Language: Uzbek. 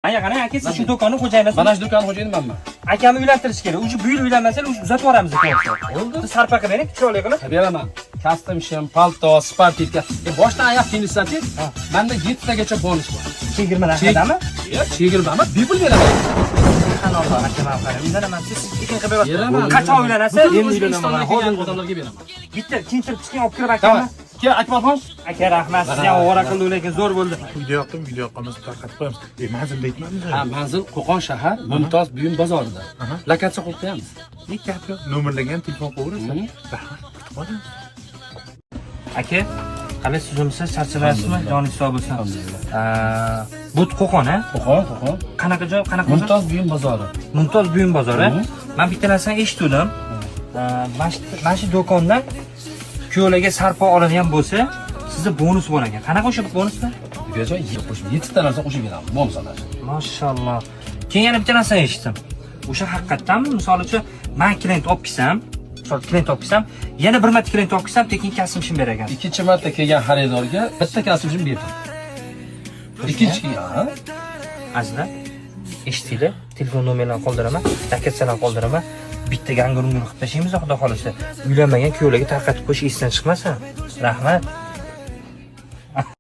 Aka qani, aka siz shu do'konning xo'jayinisiz? Mana shu do'kon xo'jayiniman. Akamni uylantirish kerak. Uji bu yil uylanmasalar, uji uzatib yuboramiz ekan. Bo'ldi. Sarpa qilib bering, chiroyli qilib. Beraman. Custom shim, palto, sportivka. Boshdan oyoq kiyinishsa-chi, menda 7 tagacha bonus bor. Chegirma narxidami? Yo'q, chegirma emas, bepul beraman. Subhanalloh, aka men qarang. Uylanaman, siz tekin qilib berasiz. Beraman. Qachon uylanasiz? Endi uylanman. Hozir odamlarga beraman. Bitta kiyintirib chiqing, olib kirib akamni. Kel, Akbarxon. Aka rahmat, siz ham ovora qildi, lekin zo'r bo'ldi. Video yoqqimiz tarqatib qo'yamiz. Manzil aytmadingiz. Ha, manzil Qo'qon shahar, Mumtoz buyum bozorida. Lokatsiya qo'yib qo'yamiz. Ne gap yo'q. Nomerlagan telefon qo'yverasiz. Rahmat. Kutib qoling. Aka, qalay sizimsiz charchalasizmi? Joningiz sog' bo'lsin. Bu Qo'qon, a? Qo'qon. Qanaqa joy? Qanaqa bozor? Mumtoz buyum bozori. Mumtoz buyum bozori. Men bitta narsani eshitdim. Mana shu do'kondan kuyovlarga sarpo oladigan bo'lsa, sizda bonus bor ekan. Qanaqa o'sha bonuslar? Videoga 7 ta narsa qo'shib beramiz. Bonuslar. Mashalloh. Keyin yana bitta narsani eshitdim. O'sha haqiqatdanmi? Misol uchun, men klient olib kelsam, yana bir marta klient olib kelsam, tekin kasb shim ber ekan. Ikkinchi marta kelgan xaridorga bitta kasb shim berdim. Ikkinchi, ha? Azizlar, eshitdinglar? Telefon nomerlarini qoldiraman, lokatsiyalarni qoldiraman. Bitta gangur qilib tashlaymiz, xudo xolisa. Uylanmagan kuyovlarga tarqatib qo'yish esdan chiqmasin. Rahmat.